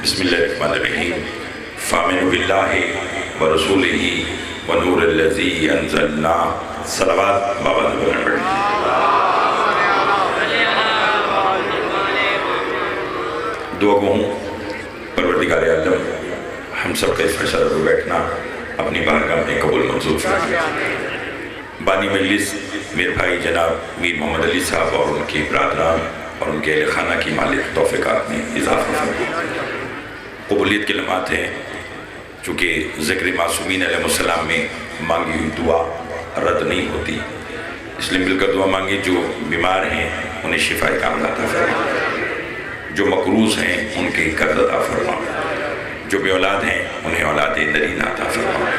بسم اللہ الرحمن الرحیم فآمنوا باللہ ورسولہ ونور الذی انزلنا صلوات بابا نبی دعا کو ہوں پروردگار عالم ہم سب کا اس فیصلہ پر بیٹھنا اپنی بارگاہ میں قبول منظور فرمائے۔ بانی مجلس میرے بھائی جناب میر محمد علی صاحب اور ان کی برادران اور ان کے اہل خانہ کی مالک توفیقات میں اضافہ فرمائے۔ قبولیت کے لمحات ہیں چونکہ ذکر معصومین علیہ السلام میں مانگی ہوئی دعا رد نہیں ہوتی، اس لیے مل کر دعا مانگی۔ جو بیمار ہیں انہیں شفا کاملہ عطا فرما، جو مقروض ہیں ان کے قرض عطا فرما، جو بے اولاد ہیں انہیں اولاد نرینہ عطا فرما۔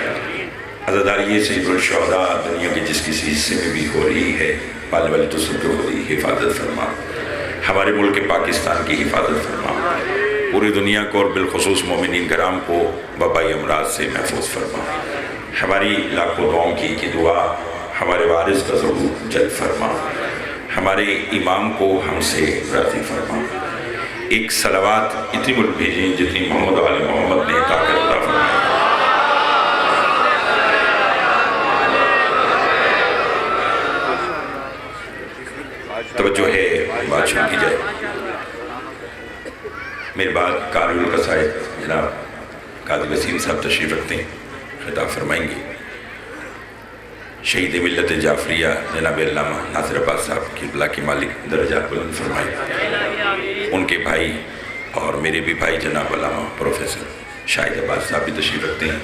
عزاداری سید الشہداء دنیا کے جس کسی حصے میں بھی ہو رہی ہے والے والے تو سب جو ہو رہی حفاظت فرما، ہمارے ملک پاکستان کی حفاظت فرما، پوری دنیا کو اور بالخصوص مومنین کرام کو وبائی امراض سے محفوظ فرما۔ ہماری لاکھوں دعاؤں کی دعا ہمارے وارث کا ضرور جلب فرما، ہمارے امام کو ہم سے راضی فرما۔ ایک صلوات اتنی ملک بھیجیں جتنی محمد و آل محمد نے طاقت عطا فرمائی۔ توجہ ہے، بات شروع کی جائے۔ میرے بعد قاری القصائد جناب قاضی وسیم صاحب تشریف رکھتے ہیں، خطاب فرمائیں گے۔ شہید ملت جعفریہ جناب علامہ ناصر عباس صاحب کی اللہ کی مالک درجات بلند فرمائے۔ ان کے بھائی اور میرے بھی بھائی جناب علامہ پروفیسر شاہد عباس صاحب بھی تشریف رکھتے ہیں،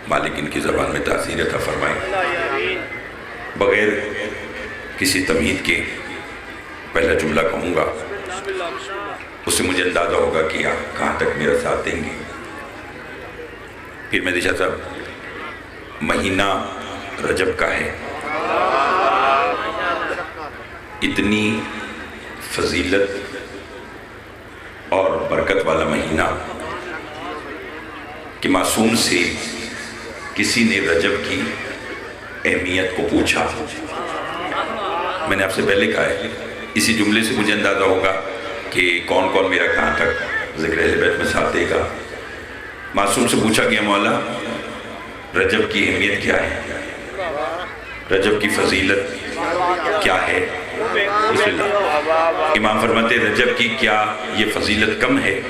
مالک ان کی زبان میں تاثیر عطا فرمائے۔ بغیر کسی تمہید کے پہلا جملہ کہوں گا، اس سے مجھے اندازہ ہوگا کہ آپ کہاں تک میرا ساتھ دیں گے۔ پھر مہدی شاہ صاحب، مہینہ رجب کا ہے، اتنی فضیلت اور برکت والا مہینہ کہ معصوم سے کسی نے رجب کی اہمیت کو پوچھا۔ میں نے آپ سے پہلے کہا ہے، اسی جملے سے مجھے اندازہ ہوگا کہ کون کون میرا کہاں تک ذکر اہل بیت میں ساتھ دے گا۔ معصوم سے پوچھا گیا، مولا رجب کی اہمیت کیا ہے، رجب کی فضیلت کیا ہے؟ بسم اللہ۔ امام فرماتے ہیں رجب کی کیا یہ فضیلت کم ہے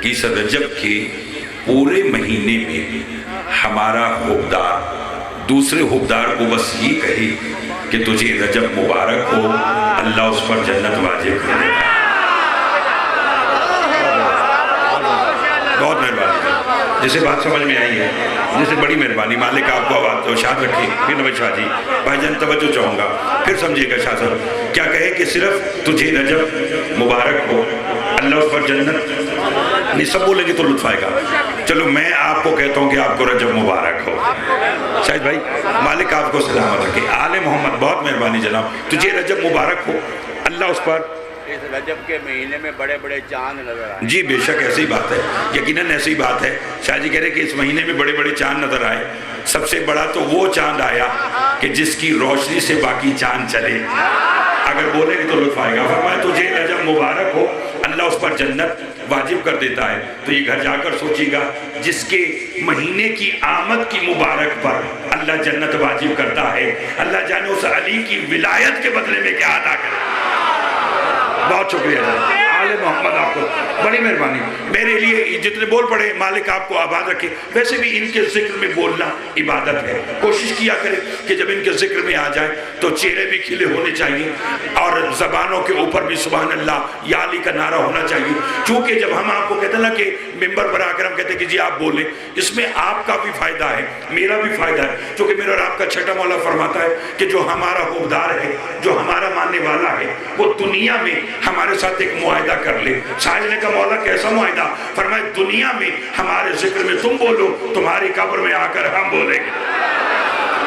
کہ اس رجب کے پورے مہینے میں ہمارا حقدار دوسرے حقدار کو بس یہ کہے کہ تجھے رجب مبارک ہو، اللہ اس پر جنت واجب کر دے۔ بہت مہربانی، جسے بات سمجھ میں آئی ہے جسے بڑی مہربانی، مالک آپ کو آواز شاد رکھے۔ پھر نوید شاہ جی بھائی جان توجہ چاہوں گا، پھر سمجھے گا شاہ صاحب کیا کہے کہ صرف تجھے رجب مبارک ہو، اللہ اس پر جنت، نہیں سب بولیں گے تو لطف آئے گا۔ چلو میں آپ کو کہتا ہوں کہ آپ کو رجب مبارک ہو۔ شاہد بھائی مالک آپ کو سلامت رکھے۔ آل محمد بہت مہربانی جناب، تجھے رجب مبارک ہو، اللہ اس پر۔ اس رجب کے مہینے میں بڑے بڑے چاند نظر آئے۔ جی بے شک ایسی بات ہے، یقیناً ایسی بات ہے۔ شاہ جی کہہ رہے کہ اس مہینے میں بڑے بڑے چاند نظر آئے، سب سے بڑا تو وہ چاند آیا کہ جس کی روشنی سے باقی چاند چلے۔ اگر بولے گے تو لطف آئے گا۔ فرمایا تجھے رجب مبارک ہو، اللہ اس پر جنت واجب کر دیتا ہے۔ تو یہ گھر جا کر سوچیے گا، جس کے مہینے کی آمد کی مبارک پر اللہ جنت واجب کرتا ہے، اللہ جانے اس علی کی ولایت کے بدلے میں کیا عطا کرے۔ بہت شکریہ آل محمد، آپ کو بڑی مہربانی۔ میرے لیے جتنے بول پڑے مالک آپ کو آباد رکھے۔ ویسے بھی ان کے ذکر میں بولنا عبادت ہے، کوشش کیا کرے کہ جب ان کے ذکر میں آ جائے تو چہرے بھی کھلے ہونے چاہیے اور زبانوں کے اوپر بھی سبحان اللہ یا علی کا نعرہ ہونا چاہیے۔ چونکہ جب ہم آپ کو کہتے ہیں نا کہ ممبر پر آ کر ہم کہتے ہیں کہ جی آپ بولیں، اس میں آپ کا بھی فائدہ ہے، میرا بھی فائدہ ہے، چونکہ میرا اور آپ کا چھٹا مولا فرماتا ہے کہ جو ہمارا حقدار ہے، جو ہمارا ماننے والا ہے، وہ دنیا میں ہمارے ساتھ ایک معاہدہ کر لے۔ سائل نے کہا مولا کیسا معاہدہ؟ فرمایا دنیا میں ہمارے ذکر میں تم بولو، تمہاری قبر میں آ کر ہم بولیں گے۔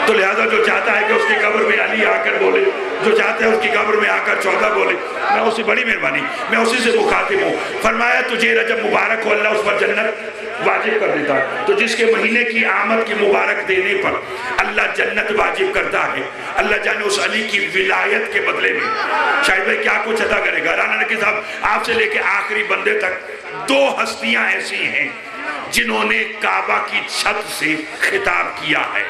تو لہذا جو چاہتا ہے کہ اس کی قبر میں علی آ کر بولے جو چاہتا ہے اس کی قبر میں آ کر 14 بولے، میں اسی بڑی مہربانی، میں اسی سے مخاطب ہوں۔ فرمایا تجھے رجب مبارک ہو، اللہ اس پر جنت واجب کر دیتا ہے۔ تو جس کے مہینے کی آمد کی مبارک دینے پر اللہ جنت واجب کرتا ہے، اللہ جانے اس علی کی ولایت کے بدلے میں شاہد بھائی کیا کچھ عطا کرے گا۔ رانا نقی صاحب آپ سے لے کے آخری بندے تک 2 ہستیاں ایسی ہیں جنہوں نے کعبہ کی چھت سے خطاب کیا ہے۔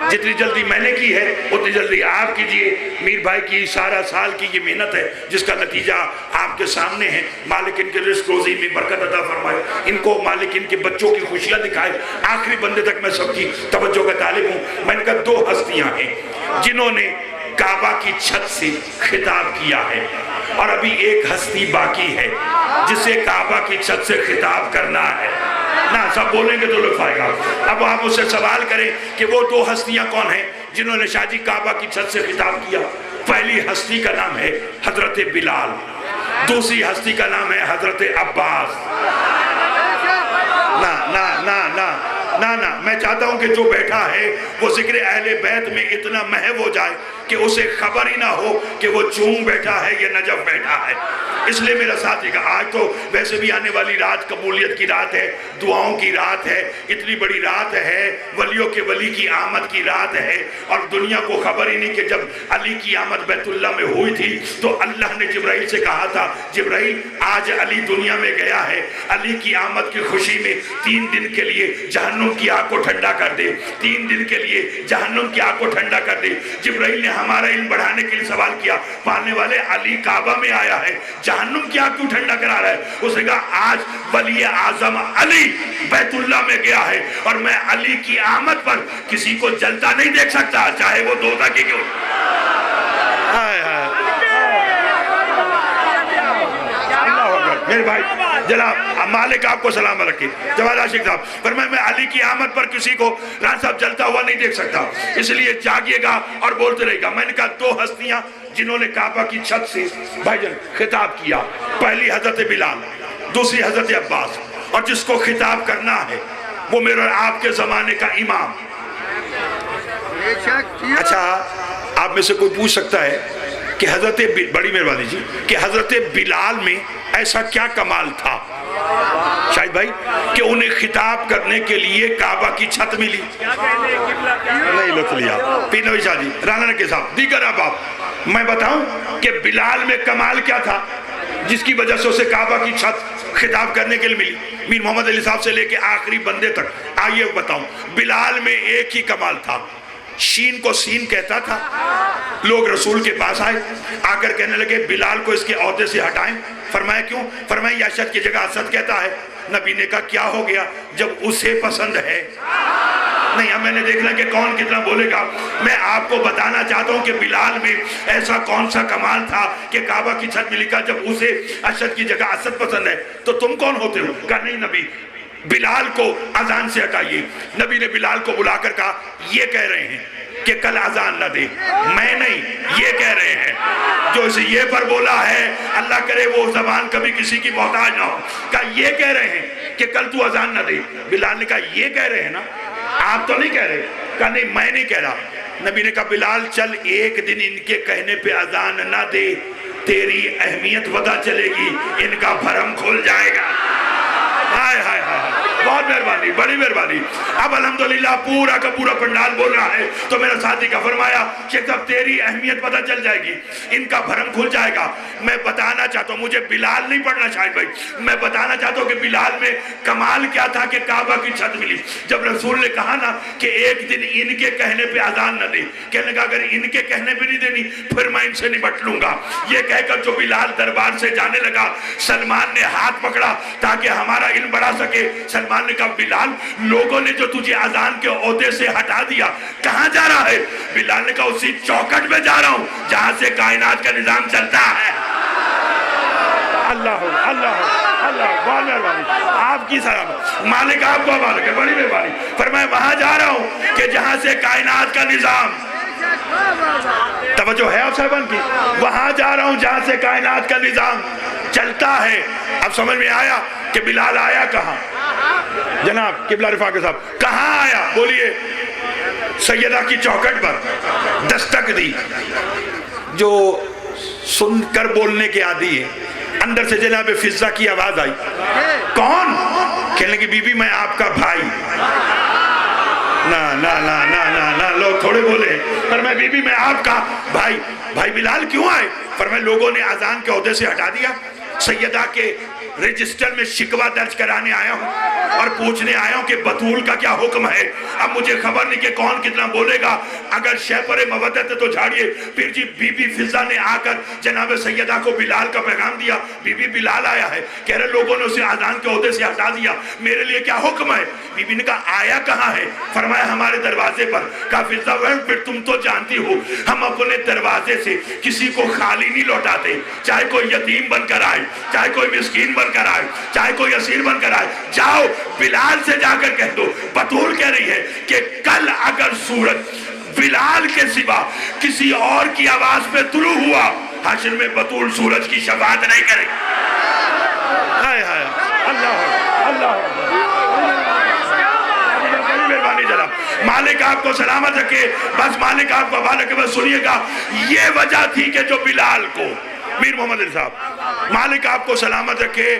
جتنی جلدی میں نے کی ہے اتنی جلدی آپ کیجئے۔ میر بھائی کی سارا سال کی یہ محنت ہے جس کا نتیجہ آپ کے سامنے ہے۔ مالک ان کے رزق روزی میں برکت عطا فرمائے، ان کو مالک ان کے بچوں کی خوشیاں دکھائے۔ آخری بندے تک میں سب کی توجہ کا طالب ہوں۔ میں نے کہا 2 ہستیاں ہیں جنہوں نے کعبہ کی چھت سے خطاب کیا ہے، اور ابھی ایک ہستی باقی ہے جسے کعبہ کی چھت سے خطاب کرنا ہے۔ نہ سب بولیں گے تو لطف آئے گا۔ اب آپ اس سے سوال کریں کہ وہ 2 ہستیاں کون ہیں جنہوں نے شاہ جی کعبہ کی چھت سے خطاب کیا۔ پہلی ہستی کا نام ہے حضرت بلال، دوسری ہستی کا نام ہے حضرت عباس۔ نہ میں چاہتا ہوں کہ جو بیٹھا ہے وہ ذکر اہل بیت میں اتنا محو ہو جائے کہ اسے خبر ہی نہ ہو کہ وہ چون بیٹھا ہے یا نجف بیٹھا ہے۔ اس لیے میرا ساتھی کا آج تو ویسے بھی آنے والی رات قبولیت کی رات ہے، دعاؤں کی رات ہے، اتنی بڑی رات ہے، ولیوں کے ولی کی آمد کی رات ہے، اور دنیا کو خبر ہی نہیں کہ جب علی کی آمد بیت اللہ میں ہوئی تھی تو اللہ نے جبرائیل سے کہا تھا جبرائیل آج علی دنیا میں گیا ہے، علی کی آمد کی خوشی میں 3 دن کے لیے جہنم کی آگ کو ٹھنڈا کر دے، 3 دن کے لیے جہنم کی آگ کو ٹھنڈا کر دے۔ جبرائیل نے ہمارا علم بڑھانے کے لیے سوال کیا، پالنے والے علی کعبہ میں آیا ہے، جہنم کی آگ کیوں ٹھنڈا کرا رہا ہے؟ اس نے کہا آج ولی اعظم علی بیت اللہ میں گیا ہے، اور میں علی کی آمد پر کسی کو جلتا نہیں دیکھ سکتا، چاہے وہ دوزخی کیوں۔ میرے بھائی جناب مالک آپ کو سلام رکھے، جواد عاشق صاحب فرمائے میں علی کی آمد پر کسی کو ران صاحب جلتا ہوا نہیں دیکھ سکتا، اس لیے جاگیے گا اور بولتے رہے گا۔ میں نے کہا 2 ہستیاں جنہوں نے کعبہ کی چھت سے بھائی جان خطاب کیا، پہلی حضرت بلال، دوسری حضرت عباس، اور جس کو خطاب کرنا ہے وہ میرے اور آپ کے زمانے کا امام۔ اچھا آپ میں سے کوئی پوچھ سکتا ہے کہ حضرت بڑی مہربانی جی کہ حضرت بلال میں ایسا کیا کمال تھا شاہد بھائی کہ انہیں خطاب کرنے کے لیے کعبہ کی چھت ملی؟ نہیں لطف لیا پینوی شاہ جی، رانا نقی صاحب، دیگر احباب، میں بتاؤں کہ بلال میں کمال کیا تھا جس کی وجہ سے اسے کعبہ کی چھت خطاب کرنے کے لیے ملی؟ میر محمد علی صاحب سے لے کے آخری بندے تک آئیے بتاؤں، بلال میں ایک ہی کمال تھا، شین کو سین کہتا تھا۔ لوگ رسول کے پاس آئے، آ کر کہنے لگے بلال کو اس کے عہدے سے ہٹائیں۔ فرمایا کیوں؟ فرمایا یہ اشد کی جگہ اسد کہتا ہے۔ نبی نے کہا کیا ہو گیا؟ جب اسے پسند ہے۔ نہیں اب میں نے دیکھنا کہ کون کتنا بولے گا۔ میں آپ کو بتانا چاہتا ہوں کہ بلال میں ایسا کون سا کمال تھا کہ کعبہ کی چھت میں لکھا جب اسے اشد کی جگہ اسد پسند ہے۔ تو تم کون ہوتے ہو؟ کہا نہیں نبی بلال کو اذان سے ہٹائیے۔ نبی نے بلال کو بلا کر کہا یہ کہہ رہے ہیں کہ کل اذان نہ دے، میں نہیں، یہ کہہ رہے ہیں۔ جو اسے یہ پر بولا ہے اللہ کرے وہ زبان کبھی کسی کی محتاج نہ ہو، کہا یہ کہہ رہے ہیں کہ کل تو اذان نہ دے۔ بلال نے کہا یہ کہہ رہے ہیں نا، آپ تو نہیں کہہ رہے؟ کہا نہیں میں نہیں کہہ رہا۔ نبی نے کہا بلال چل ایک دن ان کے کہنے پہ اذان نہ دے، تیری اہمیت پتہ چلے گی، ان کا بھرم کھل جائے گا۔ ہائے ہائے ہائے بہت مہربانی، بڑی مہربانی۔ اب الحمدللہ پورا کا پورا پنڈال بول رہا ہے تو میرا ساتھی کا فرمایا شیخ صاحب تیری اہمیت پتہ چل جائے گی، ان کا بھرم کھل جائے گا۔ میں بتانا چاہتا ہوں، مجھے بلال نہیں پڑھنا شاہد بھائی، میں بتانا چاہتا ہوں کہ بلال میں کمال کیا تھا کہ کعبہ کی چھت ملی۔ جب رسول نے کہا نا کہ ایک دن ان کے کہنے پہ اذان نہ دے، کہنے لگا اگر ان کے کہنے پہ نہیں دینی پھر میں ان سے نمٹ لوں گا۔ یہ کہہ کر جو بلال دربار سے جانے لگا، سلمان نے ہاتھ پکڑا تاکہ ہمارا علم بڑھا سکے۔ سلمان نے کہا بلال لوگوں نے جو تجھے اذان کے عہدے سے ہٹا دیا، کہاں جا رہا ہے؟ بلال نے کہا اسی چوکٹ میں جا رہا ہوں جہاں سے کائنات کا نظام چلتا ہے۔ اللہ اللہ اللہ بہت مہربانی، آپ کی سلامت، مالک آپ کو مالک ہے، بڑی مہربانی۔ فرمایا وہاں جا رہا ہوں کہ جہاں سے کائنات کا نظام، توجہ ہے آپ صاحبان کی، وہاں جا رہا ہوں جہاں سے کائنات کا نظام چلتا ہے۔ اب سمجھ میں آیا کہ بلال آیا کہاں؟ جناب قبلہ رفاق صاحب کہاں آیا؟ بولیے سیدہ کی چوکھٹ پر دستک دی، جو سن کر بولنے کے عادی ہے، اندر سے جناب فضہ کی آواز آئی، کون؟ کہنے لگی بی بی میں آپ کا بھائی۔ نا نا نا نا نا نا لوگ تھوڑے بولے، فرمایا بی بی میں آپ کا بھائی۔ بھائی بلال کیوں آئے؟ فرمایا لوگوں نے اذان کے عہدے سے ہٹا دیا، سیدہ کے رجسٹر میں شکوہ درج کرانے آیا ہوں اور پوچھنے آیا ہوں کہ بطول کا کیا حکم ہے۔ اب مجھے خبر نہیں کہ کون کتنا بولے گا، اگر شیپر مودت ہے تو جھاڑیے۔ پھر جی بی بی فضہ نے آ کر جناب سیدہ کو بلال کا پیغام دیا، بی بی بلال آیا ہے، کہہ رہے لوگوں نے اسے اذان کے عہدے سے ہٹا دیا، میرے لیے کیا حکم ہے؟ بی بی نے کہا آیا کہاں ہے؟ فرمایا ہمارے دروازے پر۔ کہا فضہ پھر تم تو جانتی ہو ہم اپنے دروازے سے کسی کو خالی نہیں لوٹاتے، چاہے کوئی یتیم بن کر آئے، چاہے کوئی مسکین بن کر آئے، چاہے کوئی اسیر بن کر آئے۔ جاؤ بلال سے جا کر کہہ دو، بطول کہہ رہی ہے کہ کل اگر سورج بلال کے سوا کسی اور کی آواز پہ طلوع ہوا، حشر میں بطول سورج کی شفاعت نہیں کرے۔ ہائے ہائے اللہ اللہ مہربانی جناب، مالک آپ کو سلامت رکھے۔ بس مالک آپ کو حوالہ کے بس سنیے گا، یہ وجہ تھی کہ جو بلال کو، میر محمد علی صاحب مالک آپ کو سلامت رکھے،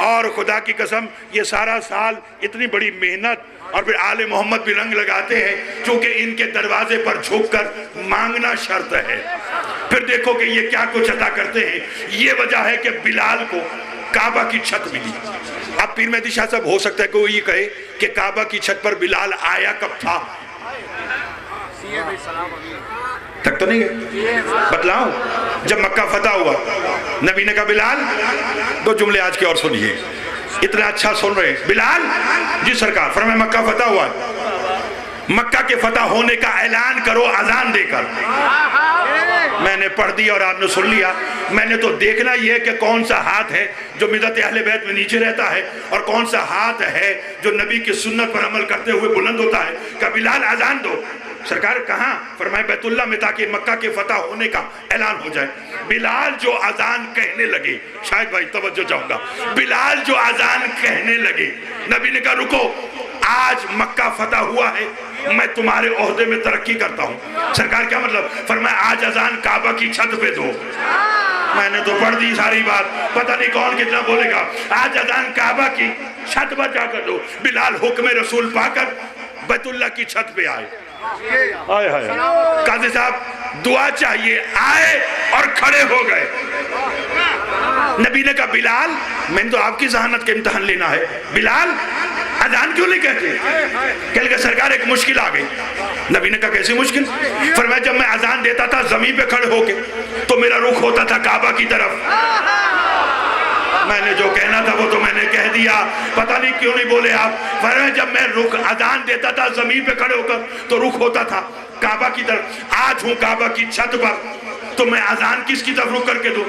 اور خدا کی قسم یہ سارا سال اتنی بڑی محنت، اور پھر آل محمد بھی رنگ لگاتے ہیں چونکہ ان کے دروازے پر جھک کر مانگنا شرط ہے۔ پھر دیکھو کہ یہ کیا کچھ عطا کرتے ہیں۔ یہ وجہ ہے کہ بلال کو کعبہ کی چھت ملی۔ اب پیر مہدی شاہ صاحب ہو سکتا ہے کہ وہ یہ کہے کہ کعبہ کی چھت پر بلال آیا کب تھا؟ تک تو نہیں گئے؟ بتلاؤں، جب مکہ فتح ہوا نبی نے کہا بلال، دو جملے آج کے اور سنیے، اتنا اچھا سن رہے ہیں۔ بلال جی سرکار، فرمایا مکہ فتح ہوا، مکہ کے فتح ہونے کا اعلان کرو اذان دے کر۔ میں نے پڑھ دیا اور آپ نے سن لیا۔ میں نے تو دیکھنا یہ ہے کہ کون سا ہاتھ ہے جو مدت اہل بیت میں نیچے رہتا ہے اور کون سا ہاتھ ہے جو نبی کی سنت پر عمل کرتے ہوئے بلند ہوتا ہے۔ کہ بلال اذان دو۔ سرکار کہاں؟ فرمائے بیت اللہ میں، تاکہ مکہ کے فتح ہونے کا اعلان ہو جائے۔ بلال جو اذان کہنے لگے، شاید بھائی توجہ چاہوں گا، بلال جو اذان کہنے لگے، نبی نے کہا رکو، آج مکہ فتح ہوا ہے، میں تمہارے عہدے میں ترقی کرتا ہوں۔ سرکار کیا مطلب؟ فرمایا آج اذان کعبہ کی چھت پہ دو۔ میں نے تو پڑھ دی ساری بات، پتہ نہیں کون کتنا بولے گا۔ آج اذان کعبہ کی چھت پر جا کر دو۔ بلال حکم رسول پا کر بیت اللہ کی چھت پہ آئے۔ آئے آئے قاضی صاحب دعا چاہیے، آئے اور کھڑے ہو گئے۔ نبی نے کہا بلال، میں نے تو آپ کی ذہانت کے امتحان لینا ہے، بلال اذان کیوں نہیں کہتے؟ کہہ لگا سرکار ایک مشکل آ گئی۔ نبی نے کہا کیسی مشکل؟ فرمایا جب میں اذان دیتا تھا زمین پہ کھڑے ہو کے تو میرا رخ ہوتا تھا کعبہ کی طرف۔ میں نے جو کہنا تھا وہ تو میں نے کہہ دیا، پتہ نہیں کیوں نہیں بولے آپ۔ فرمایا جب میں رخ اذان دیتا تھا زمین پہ کھڑے ہو کر تو رخ ہوتا تھا کعبہ کی طرف، آج ہوں کعبہ کی چھت پر تو میں اذان کس کی طرف رخ کر کے دوں؟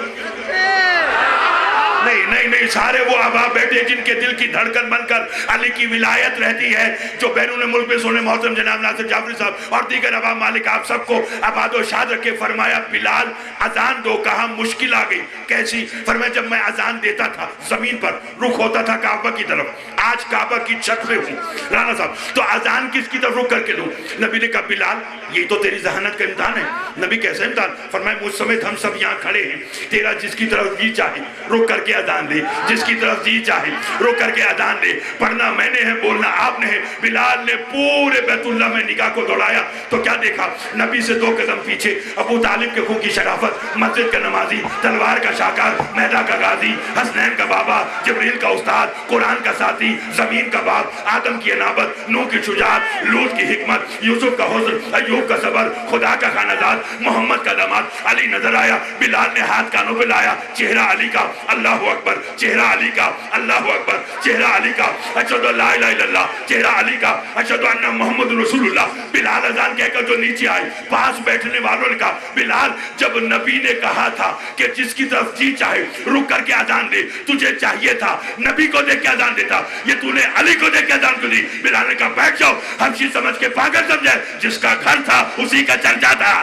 نہیں نہیں نہیں، سارے وہ آبا بیٹے جن کے دل کی دھڑکن بن کر علی کی ولایت رہتی ہے، جو بیرون ملک میں سونے محترم جناب ناصر جعفری صاحب اور دیگر عوام مالک آپ سب کو آباد و شاد رکھے۔ فرمایا بلال اذان دو۔ کہا مشکل آ گئی، کیسی؟ فرمایا جب میں اذان دیتا تھا زمین پر رخ ہوتا تھا کعبہ کی طرف، آج کعبہ کی چھت پہ ہوں رانا صاحب، تو اذان کس کی طرف رخ کر کے دوں؟ نبی نے کہا بلال یہ تو تیری ذہانت کا امتحان ہے۔ نبی کیسے امتحان؟ فرمایا مجھ سمیت ہم سب یہاں کھڑے ہیں، تیرا جس کی طرف جی چاہے رخ کر کے اذان دے، جس کی طرف جی چاہے رخ کر کے اذان دے۔ پڑھنا میں نے ہے، بولنا آپ نے ہے۔ بلال نے پورے بیت اللہ میں نگاہ کو دوڑایا تو کیا دیکھا؟ نبی سے 2 قدم پیچھے ابو طالب کے خون کی شرافت، مسجد کا نمازی، تلوار کا شاکار، میدہ کا غازی، حسنین کا بابا، جبریل کا استاد، قرآن کا ساتھی، زمین کا باپ، آدم کی انابت، نوح کی شجاعت، لوط کی حکمت، یوسف کا حسن، ایوب کا صبر، خدا کا خاندان، محمد کا داماد۔ علی نظر آیا، بلال نے ہاتھ کانوں پہ لایا، چہرہ علی کا، اللہ اکبر، چہرہ علی کا، اللہ اکبر، چہرہ علی کا، اشہدو لا الہ الا اللہ، چہرہ علی کا، اشہدو ان محمد رسول اللہ۔ بلال اذان کہہ کر جو نیچے آئے، پاس بیٹھنے والوں نے کہا بلال جب نبی نے کہا تھا کہ جس کی طرف جی چاہے رک کر کے اذان دے، تجھے چاہیے تھا نبی کو دیکھ کے اذان دیتا، یہ تو نے علی کو دیکھ کے اذان کو دی۔ بلال نے کہا بیٹھ جاؤ، حبشی سمجھ کے پاگل سمجھے، جس کا گھر تھا اسی کا چرچا تھا۔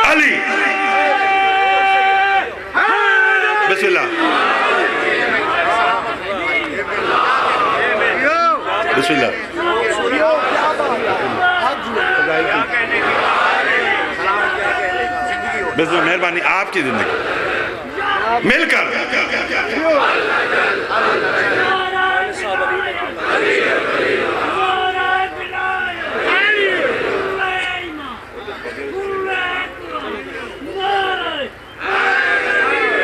علی بسم اللہ بسم اللہ. بسم اللہ, مہربانی آپ کی زندگی مل کر.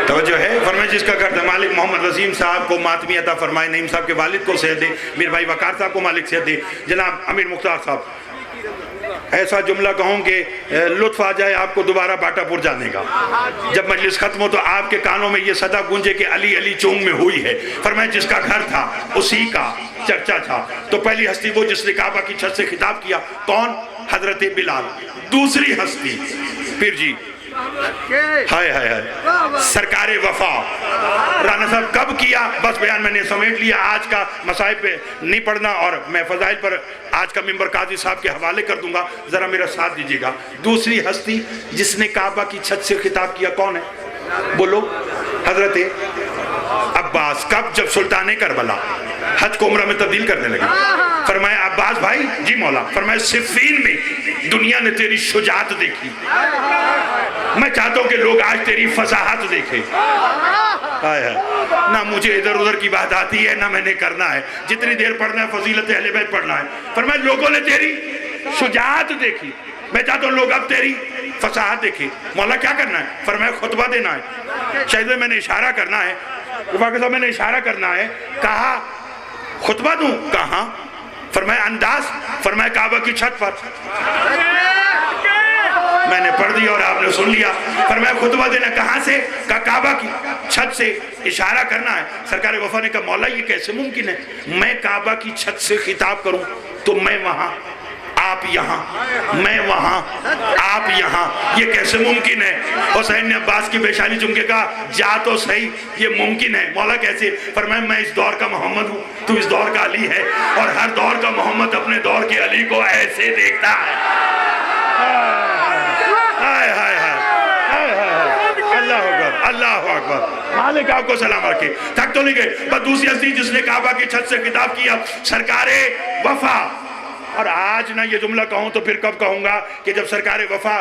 توجہ ہے. فرمائے جس کا گھر تھا مالک محمد وسیم صاحب کو ماتمی عطا فرمائے, نعیم صاحب کے والد کو صحت دے, میر بھائی وقار صاحب کو مالک صحت دے, جناب امیر مختار صاحب ایسا جملہ کہوں کہ لطف آ جائے آپ کو دوبارہ باٹا پور جانے کا. جب مجلس ختم ہو تو آپ کے کانوں میں یہ صدا گونجے کہ علی علی چونگ میں ہوئی ہے. فرمائے جس کا گھر تھا اسی کا چرچا تھا. تو پہلی ہستی وہ جس نے کعبہ کی چھت سے خطاب کیا, کون؟ حضرت بلال. دوسری ہستی پھر جی ہائے ہائے ہائے سرکار وفا. رانا صاحب کب کیا؟ بس بیان میں نے سمیٹ لیا, آج کا مصائب پہ نہیں پڑھنا اور میں فضائل پر آج کا ممبر قاضی صاحب کے حوالے کر دوں گا, ذرا میرا ساتھ دیجیے گا. دوسری ہستی جس نے کعبہ کی چھت سے خطاب کیا کون ہے؟ بولو. حضرت عباس. کب؟ جب سلطان کربلا حج کو عمرہ میں تبدیل کرنے لگے. فرمایا عباس بھائی. جی مولا. فرمایا صفین میں دنیا نے تیری شجاعت دیکھی, میں چاہتا ہوں کہ لوگ آج تیری فصاحت دیکھیں. نہ مجھے ادھر ادھر کی بات آتی ہے نہ میں نے کرنا ہے, جتنی دیر پڑھنا ہے فضیلت اہل بیت پڑھنا ہے. فرمایا لوگوں نے تیری شجاعت دیکھی, میں چاہتا ہوں لوگ اب تیری فصاحت دیکھیں. مولا کیا کرنا ہے؟ فرمایا خطبہ دینا ہے. شاید میں نے اشارہ کرنا ہے, واقعہ صاحب میں نے اشارہ کرنا ہے. کہا خطبہ دوں؟ کہاں؟ فرمایا انداز؟ فرمایا کعبہ کی چھت پر. میں نے پڑھ دیا اور آپ نے سن لیا. فرمایا خطبہ دینا کہاں سے؟ کہا کعبہ کی چھت سے. اشارہ کرنا ہے. سرکار وفا نے کہا مولا یہ کیسے ممکن ہے؟ میں کعبہ کی چھت سے خطاب کروں تو میں وہاں آپ یہاں, میں وہاں آپ یہاں, یہ کیسے ممکن ہے؟ حسین نے عباس کی پیشانی چوم کے کہا جا تو صحیح, یہ ممکن ہے. مولا کیسے؟ فرمایا میں اس دور کا محمد ہوں, تو اس دور کا علی ہے, اور ہر دور کا محمد اپنے دور کے علی کو ایسے دیکھتا ہے. اللہ اکبر, اللہ اکبر. مالک آپ کو سلام رکھے. تھک تو نہیں گئے. بس دوسری ہستی جس نے کعبہ کی چھت سے خطاب کیا, سرکار وفا. اور آج نہ یہ جملہ کہوں تو پھر کب کہوں گا کہ جب سرکار وفا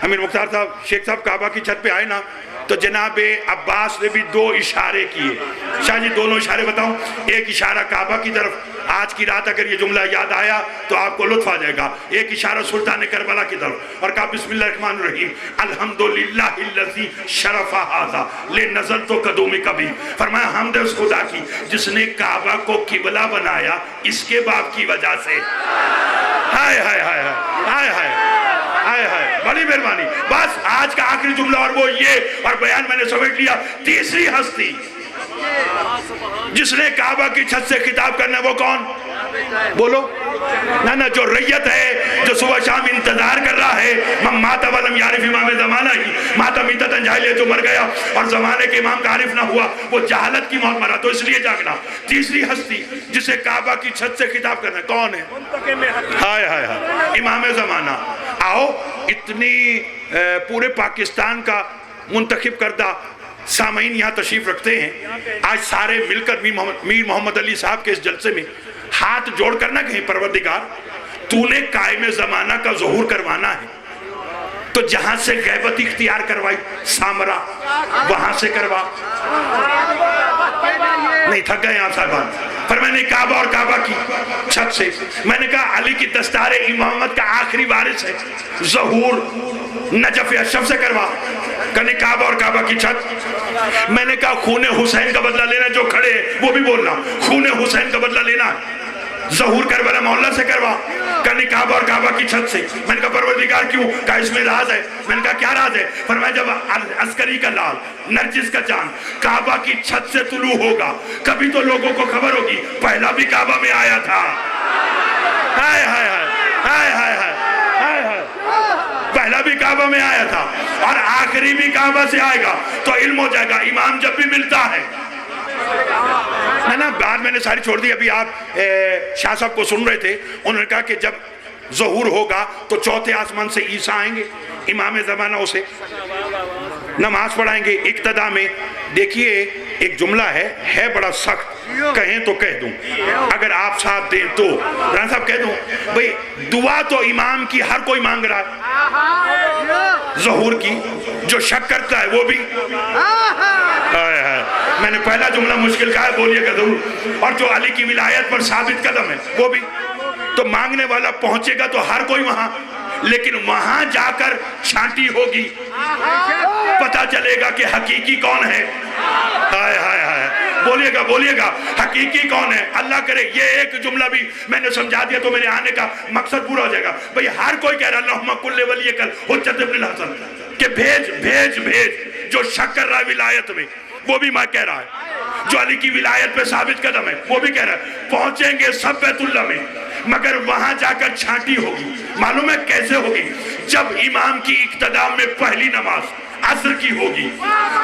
امیر مختار صاحب شیخ صاحب کعبہ کی چھت پہ آئے نا, تو جناب عباس نے بھی دو اشارے کیے. شاہ جی دونوں اشارے بتاؤں. ایک اشارہ کعبہ کی طرف, آج کی رات اگر یہ جملہ یاد آیا تو آپ کو لطف آ جائے گا. ایک اشارہ سلطان کربلا کی طرف, اور کہا بسم اللہ الرحمن الرحیم الحمدللہ الذی شرف ھذا لنزلت قدومی کبھی. فرمایا حمد اس خدا کی جس نے کعبہ کو قبلہ بنایا اس کے باپ کی وجہ سے. ہائے ہائے ہائے ہائے ہائے ہائے ہائے, بڑی مہربانی. بس آج کا آخری جملہ اور وہ یہ, اور بیان میں نے سمیٹ لیا. تیسری ہستی جس نے کعبہ کی چھت سے خطاب کرنا وہ کون؟ بولو. نہ جو ریت ہے, جو صبح شام انتظار کر رہا ہے. من مات ولم یعرف امام زمانہ ہی مات میتۃ جاہلیہ, جو مر گیا اور زمانے کے امام کا عارف نہ ہوا وہ جہالت کی موت مرا, تو اس لیے جاگنا. تیسری ہستی جسے کعبہ کی چھت سے خطاب کرنا کون ہے؟ ہائے ہائے ہائے, امام زمانہ. آؤ اتنی پورے پاکستان کا منتخب کردہ سامعین یہاں تشریف رکھتے ہیں. آج سارے مل کر میر محمد علی صاحب کے اس جلسے میں ہاتھ جوڑ کر نہ کہیں پروردگار تو نے قائم زمانہ کا ظہور کروانا ہے تو جہاں سے غیبت اختیار کروائی سامرا وہاں سے کروا. نہیں تھک گئے آپ صاحبان. پر میں نے کعبہ اور کعبہ کی چھت سے, میں نے کہا علی کی دستار امامت کا آخری وارث ہے, ظہور نجف اشرف سے کروا. کہنے کعبہ اور کعبہ کی چھت. میں نے کہا خون حسین کا بدلہ لینا, جو کھڑے ہیں وہ بھی بولنا, خون حسین کا بدلہ لینا, ظہور کربلا محلہ سے کروا. کہنے کعبہ اور کعبہ کی چھت سے. میں نے کہا پروردگار کیوں؟ کہا اس میں راز ہے. میں نے کہا کیا راز ہے؟ فرمایا جب عسکری کا لال نرجس کا چاند کعبہ کی چھت سے طلوع ہوگا کبھی تو لوگوں کو خبر ہوگی پہلا بھی کعبہ میں آیا تھا. ہائے ہائے ہائے ہائے ہائے ہائے, پہلا بھی کعبہ میں آیا تھا اور آخری بھی کعبہ سے آئے گا, تو علم ہو جائے گا. امام جب بھی ملتا ہے نا, بعد میں نے ساری چھوڑ دی. ابھی آپ شاہ صاحب کو سن رہے تھے, انہوں نے کہا کہ جب ظہور ہوگا تو چوتھے آسمان سے عیسیٰ آئیں گے, امام زمانہ اسے نماز پڑھائیں گے اقتدا میں. دیکھیے ایک جملہ ہے بڑا سخت، کہیں تو کہہ دوں، اگر آپ ساتھ دیں تو رانا صاحب کہہ دوں بھئی دعا تو امام کی ہر کوئی مانگ رہا ہے، ظہور کی جو شک کرتا ہے وہ بھی، میں نے پہلا جملہ مشکل کہا ہے، بولیے گا ضرور، اور جو علی کی ولایت پر ثابت قدم ہے وہ بھی، تو مانگنے والا پہنچے گا تو ہر کوئی وہاں، لیکن وہاں جا کر چھانٹی ہوگی، پتہ چلے گا کہ حقیقی کون ہے، بولیے گا حقیقی کون ہے۔ اللہ کرے یہ ایک جملہ بھی میں نے سمجھا دیا تو میرے آنے کا مقصد پورا ہو جائے گا۔ بھئی ہر کوئی کہہ رہا اللہم کل ولیک الحجۃ ابن الحسن کہ بھیج جو شک کر رہا ہے ولایت میں وہ بھی میں کہہ رہا ہے، جو علی کی ولایت پہ ثابت قدم ہے وہ بھی کہہ رہا ہے، پہنچیں گے سب بیت اللہ میں، مگر وہاں جا کر چھانٹی ہوگی۔ معلوم ہے کیسے ہوگی؟ جب امام کی اقتداء میں پہلی نماز عصر کی ہوگی،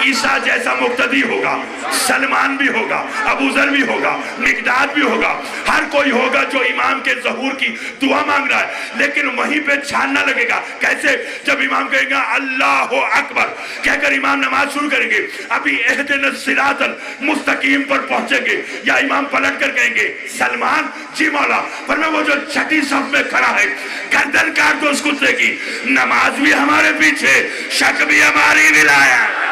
عیسیٰ جیسا مقتدی ہوگا، سلمان بھی ہوگا، ابو ذر بھی ہوگا، مقداد بھی ہوگا، ہر کوئی ہوگا جو امام کے ظہور کی دعا مانگ رہا ہے، لیکن وہیں پہ چھاننا لگے گا۔ کیسے؟ جب امام کہیں گا اللہ اکبر کہہ کر امام نماز شروع کریں گے، ابھی اہدنا الصراط المستقیم پر پہنچیں گے، یا امام پلٹ کر کہیں گے سلمان جی مولا، پر میں وہ جو چھٹی صف میں کھڑا ہے گردن کاٹ دو اس کتے کی، نماز بھی ہمارے پیچھے، شک بھی ہماری ولایت۔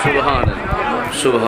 سبحان اللہ، سبحان